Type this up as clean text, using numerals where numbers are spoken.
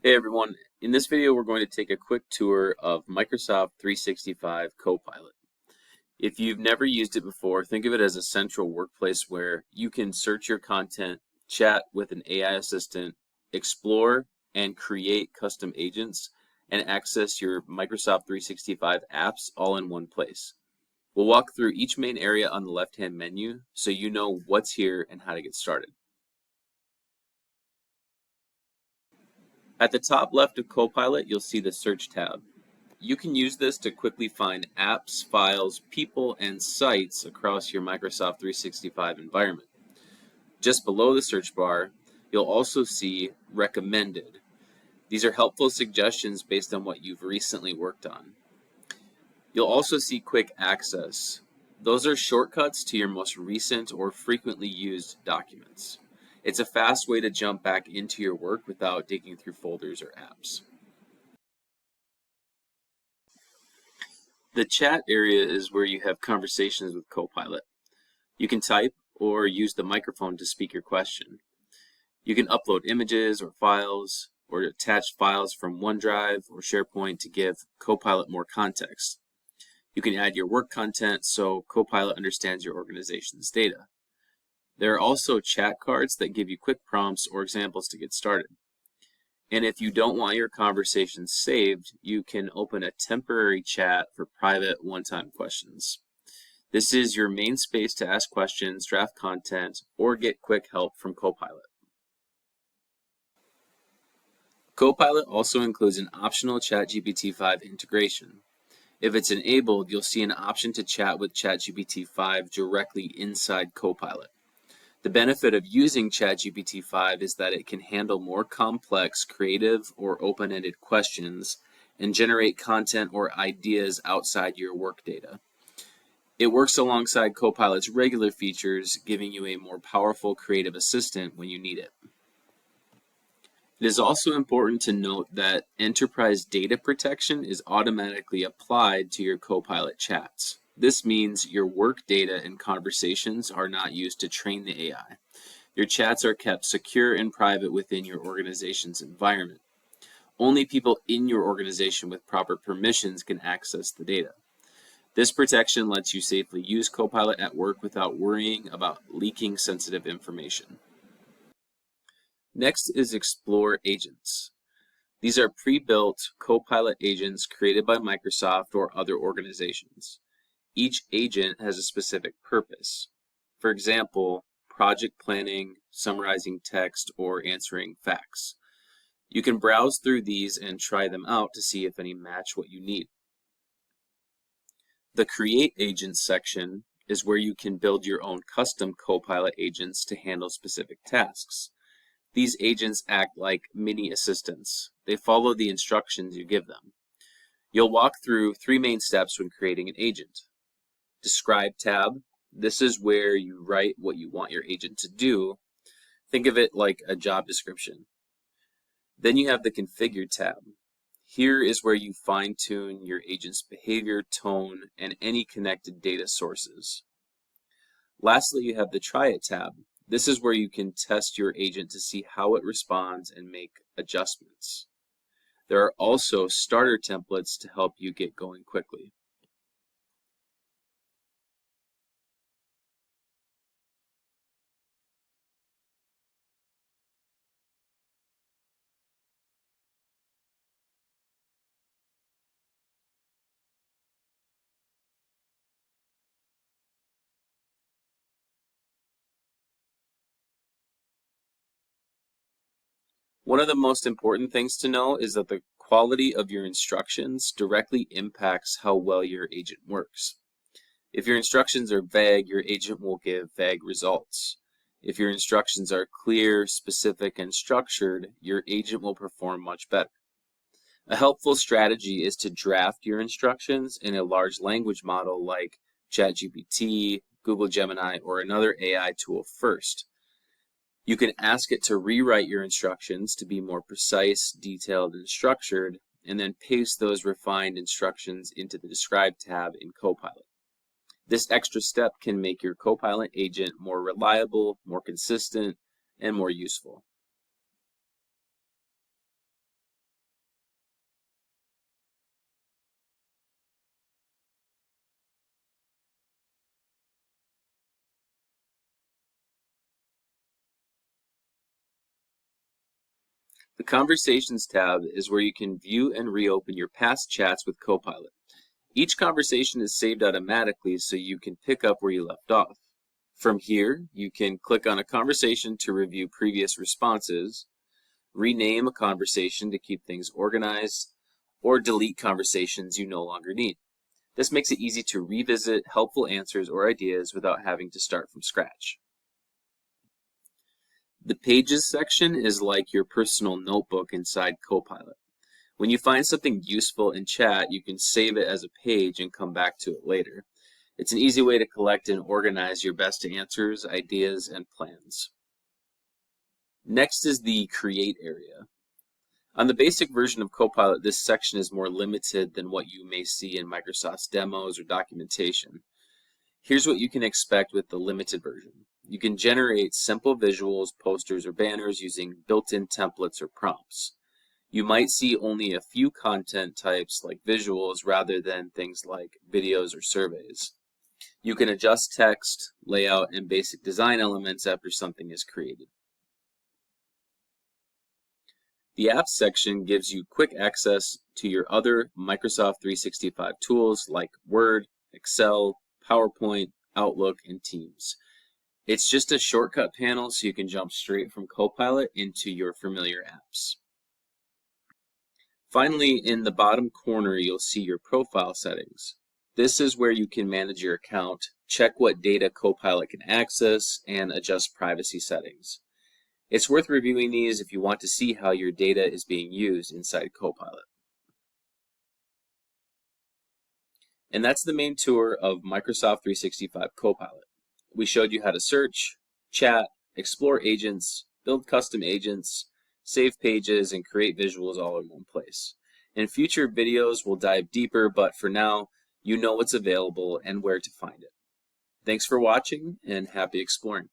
Hey everyone, in this video we're going to take a quick tour of Microsoft 365 Copilot. If you've never used it before, think of it as a central workplace where you can search your content, chat with an AI assistant, explore and create custom agents, and access your Microsoft 365 apps all in one place. We'll walk through each main area on the left-hand menu so you know what's here and how to get started. At the top left of Copilot, you'll see the Search tab. You can use this to quickly find apps, files, people, and sites across your Microsoft 365 environment. Just below the search bar, you'll also see Recommended. These are helpful suggestions based on what you've recently worked on. You'll also see Quick Access. Those are shortcuts to your most recent or frequently used documents. It's a fast way to jump back into your work without digging through folders or apps. The chat area is where you have conversations with Copilot. You can type or use the microphone to speak your question. You can upload images or files or attach files from OneDrive or SharePoint to give Copilot more context. You can add your work content so Copilot understands your organization's data. There are also chat cards that give you quick prompts or examples to get started. And if you don't want your conversations saved, you can open a temporary chat for private one-time questions. This is your main space to ask questions, draft content, or get quick help from Copilot. Copilot also includes an optional ChatGPT-5 integration. If it's enabled, you'll see an option to chat with ChatGPT-5 directly inside Copilot. The benefit of using ChatGPT-5 is that it can handle more complex, creative, or open-ended questions and generate content or ideas outside your work data. It works alongside Copilot's regular features, giving you a more powerful creative assistant when you need it. It is also important to note that enterprise data protection is automatically applied to your Copilot chats. This means your work data and conversations are not used to train the AI. Your chats are kept secure and private within your organization's environment. Only people in your organization with proper permissions can access the data. This protection lets you safely use Copilot at work without worrying about leaking sensitive information. Next is Explore Agents. These are pre-built Copilot agents created by Microsoft or other organizations. Each agent has a specific purpose. For example, project planning, summarizing text, or answering facts. You can browse through these and try them out to see if any match what you need. The Create Agents section is where you can build your own custom Copilot agents to handle specific tasks. These agents act like mini assistants. They follow the instructions you give them. You'll walk through three main steps when creating an agent. Describe tab. This is where you write what you want your agent to do. Think of it like a job description. Then you have the Configure tab. Here is where you fine-tune your agent's behavior, tone, and any connected data sources. Lastly, you have the Try It tab. This is where you can test your agent to see how it responds and make adjustments. There are also starter templates to help you get going quickly. One of the most important things to know is that the quality of your instructions directly impacts how well your agent works. If your instructions are vague, your agent will give vague results. If your instructions are clear, specific, and structured, your agent will perform much better. A helpful strategy is to draft your instructions in a large language model like ChatGPT, Google Gemini, or another AI tool first. You can ask it to rewrite your instructions to be more precise, detailed, and structured, and then paste those refined instructions into the Describe tab in Copilot. This extra step can make your Copilot agent more reliable, more consistent, and more useful. The Conversations tab is where you can view and reopen your past chats with Copilot. Each conversation is saved automatically so you can pick up where you left off. From here, you can click on a conversation to review previous responses, rename a conversation to keep things organized, or delete conversations you no longer need. This makes it easy to revisit helpful answers or ideas without having to start from scratch. The Pages section is like your personal notebook inside Copilot. When you find something useful in chat, you can save it as a page and come back to it later. It's an easy way to collect and organize your best answers, ideas, and plans. Next is the Create area. On the basic version of Copilot, this section is more limited than what you may see in Microsoft's demos or documentation. Here's what you can expect with the limited version. You can generate simple visuals, posters, or banners using built-in templates or prompts. You might see only a few content types like visuals rather than things like videos or surveys. You can adjust text, layout, and basic design elements after something is created. The Apps section gives you quick access to your other Microsoft 365 tools like Word, Excel, PowerPoint, Outlook, and Teams. It's just a shortcut panel so you can jump straight from Copilot into your familiar apps. Finally, in the bottom corner, you'll see your profile settings. This is where you can manage your account, check what data Copilot can access, and adjust privacy settings. It's worth reviewing these if you want to see how your data is being used inside Copilot. And that's the main tour of Microsoft 365 Copilot. We showed you how to search, chat, explore agents, build custom agents, save pages, and create visuals all in one place. In future videos, we'll dive deeper, but for now, you know what's available and where to find it. Thanks for watching, and happy exploring.